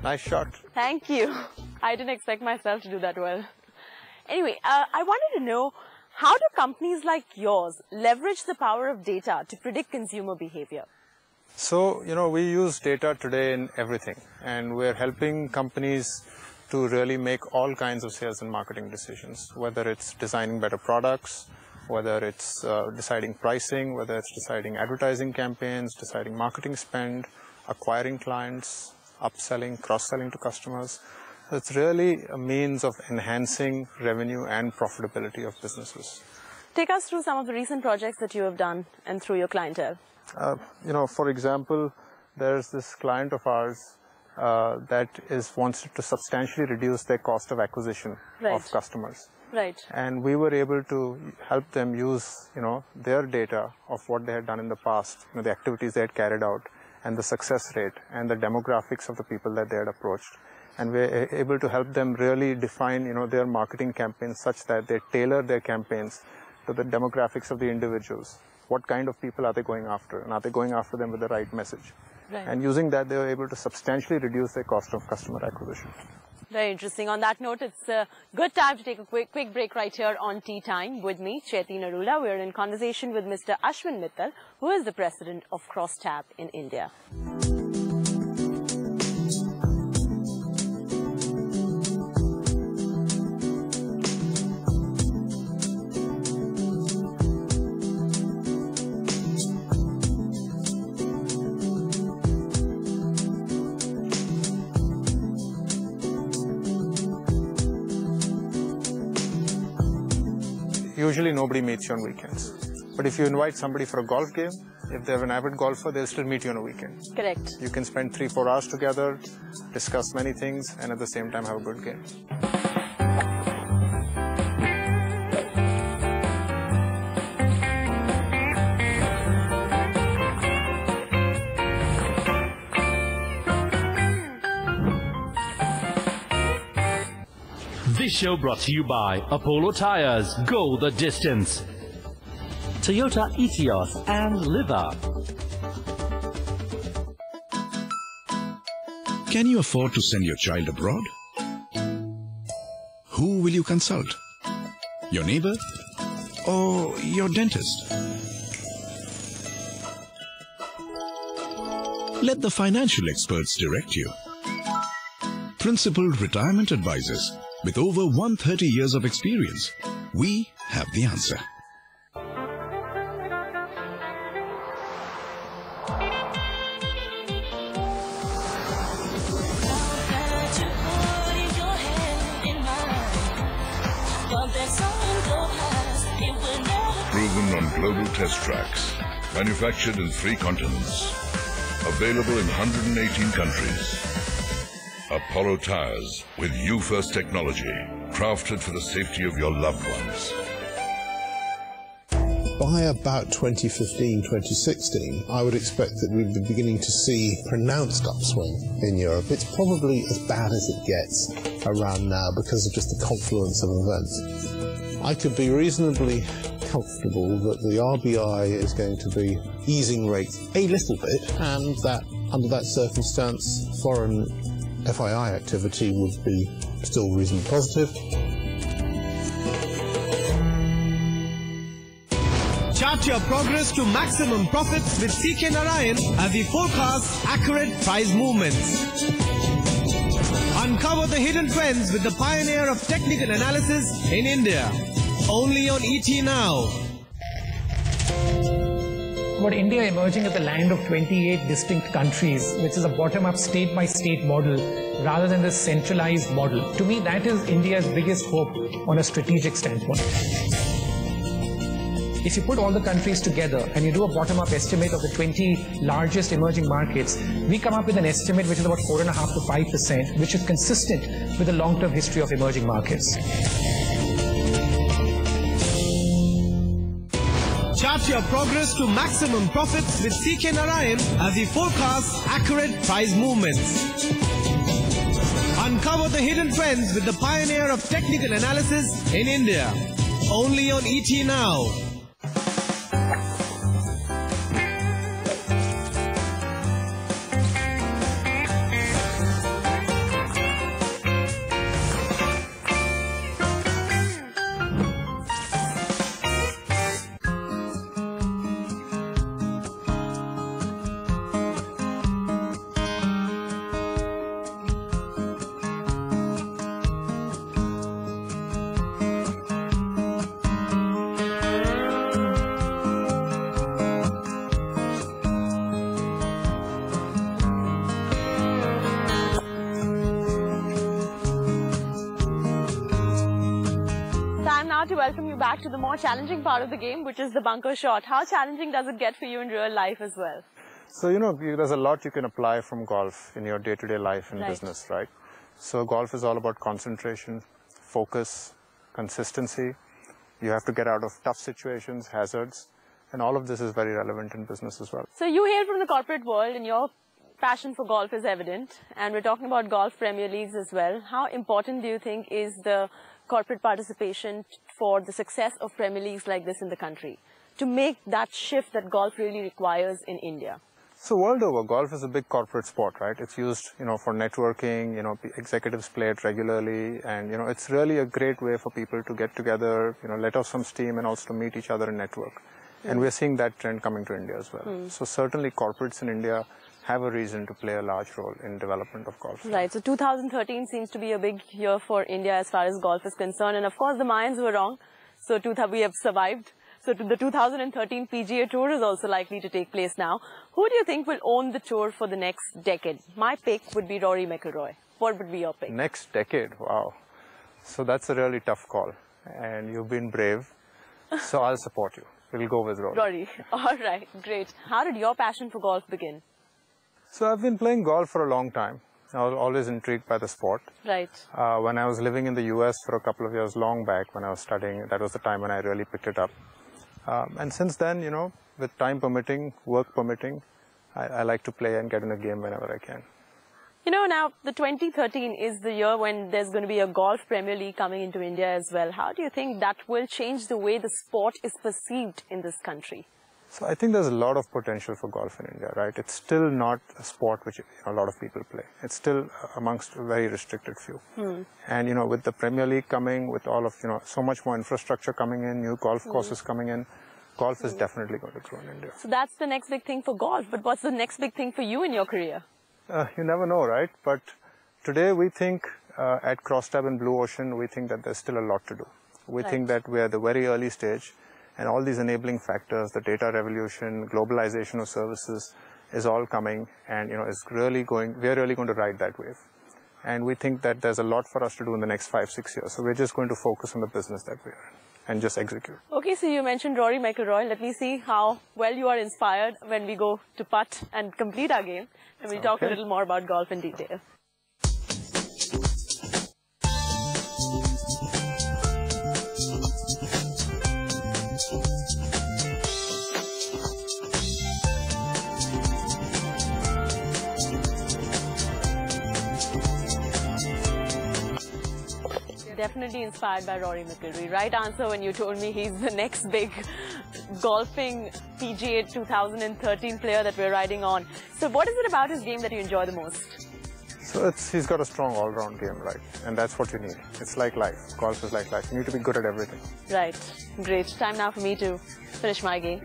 Nice shot. Thank you. I didn't expect myself to do that well. Anyway, I wanted to know, how do companies like yours leverage the power of data to predict consumer behavior? So, we use data today in everything, and we're helping companies to really make all kinds of sales and marketing decisions, whether it's designing better products, whether it's deciding pricing, whether it's deciding advertising campaigns, deciding marketing spend, acquiring clients, upselling, cross-selling to customers. So it's really a means of enhancing revenue and profitability of businesses. Take us through some of the recent projects that you have done and through your clientele. For example, there's this client of ours that wants to substantially reduce their cost of acquisition of customers. Right. And we were able to help them use, their data of what they had done in the past, the activities they had carried out, and the success rate and the demographics of the people that they had approached. And we're able to help them really define, their marketing campaigns such that they tailor their campaigns to the demographics of the individuals. What kind of people are they going after? And are they going after them with the right message? Right. And using that, they were able to substantially reduce their cost of customer acquisition. Very interesting. On that note, it's a good time to take a quick break right here on Tea Time. With me, Chaiti Narula. We're in conversation with Mr. Ashwin Mittal, who is the president of Crosstab in India. Usually nobody meets you on weekends. But if you invite somebody for a golf game, if they're an avid golfer, they'll still meet you on a weekend. Correct. You can spend 3-4 hours together, discuss many things, and at the same time have a good game. This show brought to you by Apollo Tires. Go the distance. Toyota Etios and Liva. Can you afford to send your child abroad? Who will you consult? Your neighbor or your dentist? Let the financial experts direct you. Principal Retirement Advisors. With over 130 years of experience, we have the answer. Proven on global test tracks, manufactured in 3 continents, available in 118 countries. Apollo Tires with U-First technology, crafted for the safety of your loved ones. By about 2015, 2016, I would expect that we'd be beginning to see pronounced upswing in Europe. It's probably as bad as it gets around now because of just the confluence of events. I could be reasonably comfortable that the RBI is going to be easing rates a little bit, and that under that circumstance, foreign FII activity would be still reasonably positive. Chart your progress to maximum profits with CK Narayan as we forecast accurate price movements. Uncover the hidden trends with the pioneer of technical analysis in India. Only on ET Now. About India emerging as the land of 28 distinct countries, which is a bottom-up state-by-state model rather than this centralized model. To me, that is India's biggest hope on a strategic standpoint. If you put all the countries together and you do a bottom-up estimate of the 20 largest emerging markets, we come up with an estimate which is about 4.5% to 5%, which is consistent with the long-term history of emerging markets. Chart your progress to maximum profits with CK Narayan as we forecast accurate price movements. Uncover the hidden trends with the pioneer of technical analysis in India. Only on ET Now. to welcome you back to the more challenging part of the game, which is the bunker shot. How challenging does it get for you in real life as well? So, there's a lot you can apply from golf in your day-to-day life and business, right? So golf is all about concentration, focus, consistency. You have to get out of tough situations, hazards, and all of this is very relevant in business as well. So you hail from the corporate world and your passion for golf is evident, and we're talking about golf Premier Leagues as well. How important do you think is the corporate participation for the success of Premier Leagues like this in the country, to make that shift that golf really requires in India? So world over, golf is a big corporate sport, right? It's used, for networking, executives play it regularly, and, it's really a great way for people to get together, let off some steam and also to meet each other and network. And we're seeing that trend coming to India as well. So certainly corporates in India have a reason to play a large role in development of golf. Right, so 2013 seems to be a big year for India as far as golf is concerned. And of course the Mayans were wrong, so we have survived. So the 2013 PGA Tour is also likely to take place now. Who do you think will own the tour for the next decade? My pick would be Rory McIlroy. What would be your pick? Next decade, wow. So that's a really tough call. And you've been brave, so I'll support you. We'll go with Rory. Rory, all right, great. How did your passion for golf begin? So I've been playing golf for a long time. I was always intrigued by the sport. Right. When I was living in the US for a couple of years long back, when I was studying, that was the time when I really picked it up. And since then, with time permitting, work permitting, I like to play and get in a game whenever I can. Now the 2013 is the year when there's going to be a golf Premier League coming into India as well. How do you think that will change the way the sport is perceived in this country? So I think there's a lot of potential for golf in India, right? It's still not a sport which a lot of people play. It's still amongst a very restricted few. And, with the Premier League coming, with all of, so much more infrastructure coming in, new golf courses coming in, golf is definitely going to grow in India. So that's the next big thing for golf. But what's the next big thing for you in your career? You never know, right? But today we think at Crosstab and Blue Ocean, we think that there's still a lot to do. We think that we're at the very early stage, and all these enabling factors, the data revolution, globalization of services is all coming, and we're really going to ride that wave. And we think that there's a lot for us to do in the next 5-6 years. So we're just going to focus on the business that we're in and just execute. Okay, so you mentioned Rory McIlroy. Let me see how well you are inspired when we go to putt and complete our game. And we'll talk a little more about golf in detail. Definitely inspired by Rory McIlroy. Right answer when you told me he's the next big golfing PGA 2013 player that we're riding on. So what is it about his game that you enjoy the most? So he's got a strong all-round game, right? And that's what you need. It's like life. Golf is like life. You need to be good at everything. Right. Great. Time now for me to finish my game.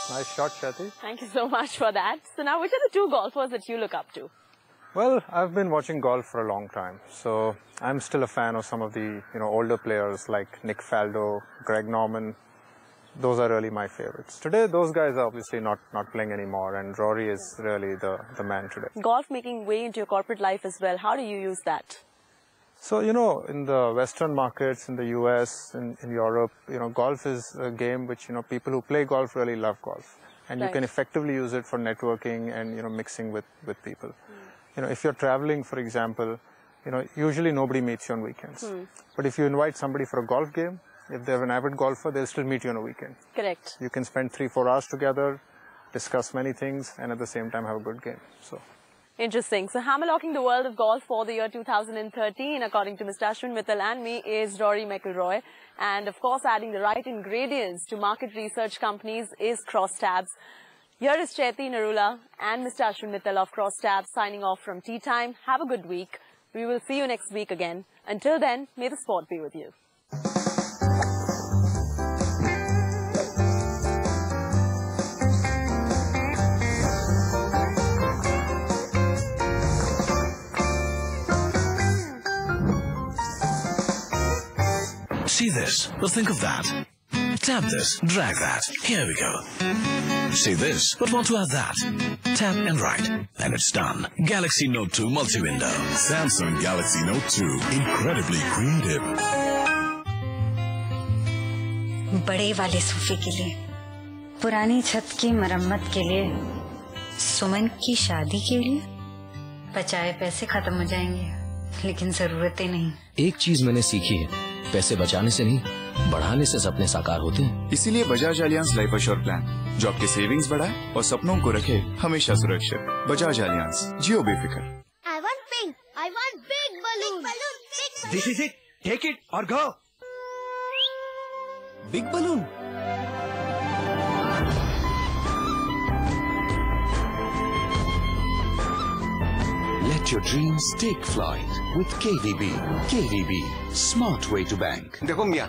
Nice shot, Chaiti. Thank you so much for that. So now, which are the two golfers that you look up to? Well, I've been watching golf for a long time, so I'm still a fan of some of the older players like Nick Faldo, Greg Norman. Those are really my favorites. Today, those guys are obviously not playing anymore, and Rory is really the man today. Golf making way into your corporate life as well. How do you use that? So, in the Western markets, in the US, in Europe, golf is a game which, people who play golf really love golf. And you can effectively use it for networking and, mixing with people. If you're traveling, for example, usually nobody meets you on weekends. But if you invite somebody for a golf game, if they're an avid golfer, they'll still meet you on a weekend. Correct. You can spend 3-4 hours together, discuss many things, and at the same time have a good game. So. Interesting. So hammerlocking the world of golf for the year 2013, according to Mr. Ashwin, Mittal and me, is Rory McIlroy. And of course, adding the right ingredients to market research companies is Crosstabs. Here is Chaiti Narula and Mr. Ashwin Mittal of Crosstabs signing off from Tea Time. Have a good week. We will see you next week again. Until then, may the sport be with you. See this, or think of that. Tap this, drag that. Here we go. Say this, but want to add that. Tap and write, and it's done. Galaxy Note 2 multi-window. Samsung Galaxy Note 2. Incredibly creative. बड़े वाले सोफे के लिए, पुरानी छत की मरम्मत के लिए, सुमन की शादी के लिए, बचाए पैसे खत्म हो जाएंगे, लेकिन जरूरतें नहीं। एक चीज मैंने सीखी है, पैसे बचाने से नहीं, बढ़ाने से सपने साकार होते हैं। इसीलिए Bajaj Allianz life assure plan, जो आपके सेविंग्स बढ़ाए और सपनों को रखे हमेशा सुरक्षित। बजाज एलियांज, जियो बेफिक्र। I want pink. I want big balloon. Big balloon. Big balloon. This is it. Take it or go. Big balloon. Let your dreams take flight with KDB. KDB, smart way to bank. देखो मियाँ,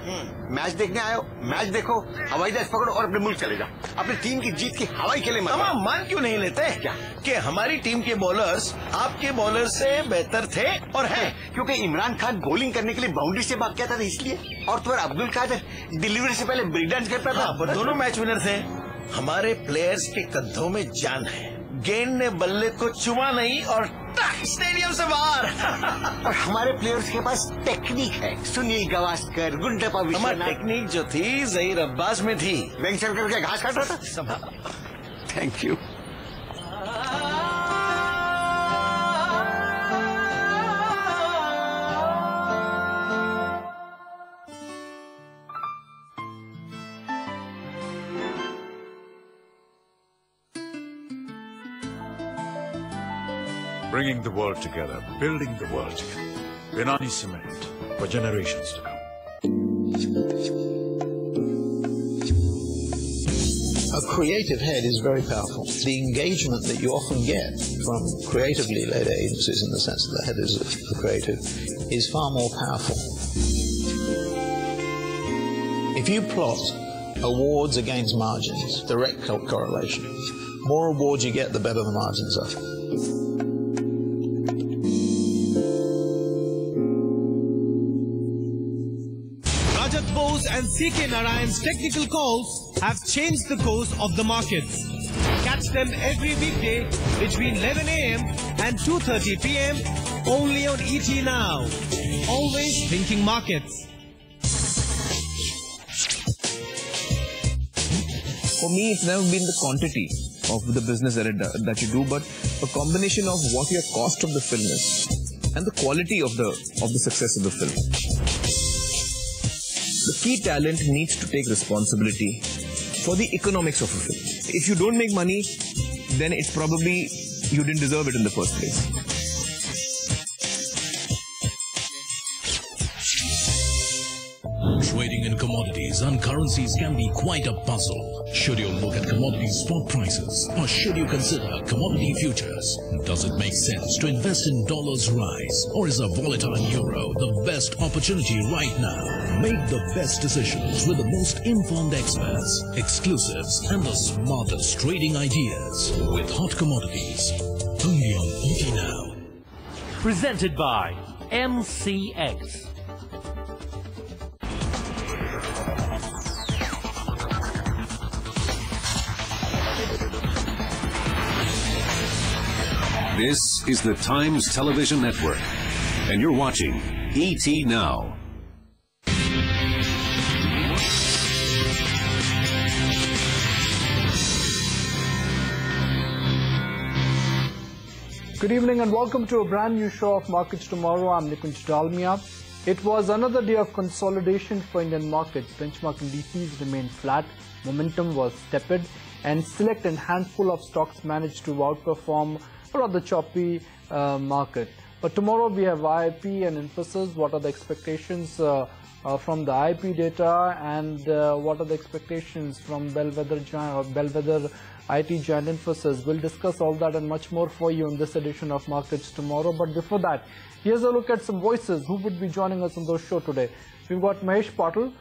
match देखने आयो, match देखो, हवाई जहाज पकड़ो और अपने मुल्क चले जाओ। अपनी टीम की जीत की हवाई खेले मत। हम मान क्यों नहीं लेते? क्या? कि हमारी टीम के बॉलर्स आपके बॉलर से बेहतर थे और हैं। क्योंकि इमरान खान बॉलिंग करने के लिए बाउंड्री से भाग गया था इसलिए, और तुम्हारा अब्दुल कादर डिलीवरी से पहले ब्रेक डांस करता था। पर दोनों मैच विनर थे। हमारे प्लेयर्स के कंधों में जान है। गेंद ने बल्ले को चुमा नहीं और स्टेडियम से बाहर। और हमारे प्लेयर्स के पास टेक्निक है। सुनील गावस्कर, गुंडप्पा विश्वनाथ। हमारी टेक्निक जो थी ज़हीर अब्बास में थी। वेंचर करके घास काट रहा था। Thank you. Bringing the world together, building the world together. Binani Cement, for generations to come. A creative head is very powerful. The engagement that you often get from creatively led agencies, in the sense that the head is the creative, is far more powerful. If you plot awards against margins, direct correlation, more awards you get, the better the margins are. And CK Narayan's technical calls have changed the course of the markets. Catch them every weekday between 11 a.m. and 2:30 p.m. only on ET Now. Always thinking markets. For me, it's never been the quantity of the business that you do, but a combination of what your cost of the film is and the quality of the success of the film. The key talent needs to take responsibility for the economics of a film. If you don't make money, then it's probably you didn't deserve it in the first place. Trading in commodities and currencies can be quite a puzzle. Should you look at commodity spot prices or should you consider commodity futures? Does it make sense to invest in dollars rise or is a volatile euro the best opportunity right now? Make the best decisions with the most informed experts, exclusives and the smartest trading ideas with Hot Commodities. Only on ET Now. Presented by MCX. This is the Times Television Network, and you're watching ET Now. Good evening and welcome to a brand new show of Markets Tomorrow. I'm Nikunj Dalmia. It was another day of consolidation for Indian markets. Benchmark indices remained flat, momentum was tepid, and select and handful of stocks managed to outperform a rather choppy market. But tomorrow we have IIP and Infosys. What are the expectations from the IIP data, and what are the expectations from bellwether IT giant Infosys? We'll discuss all that and much more for you in this edition of Markets Tomorrow. But before that, here's a look at some voices who would be joining us on the show today. We've got Mahesh Patil,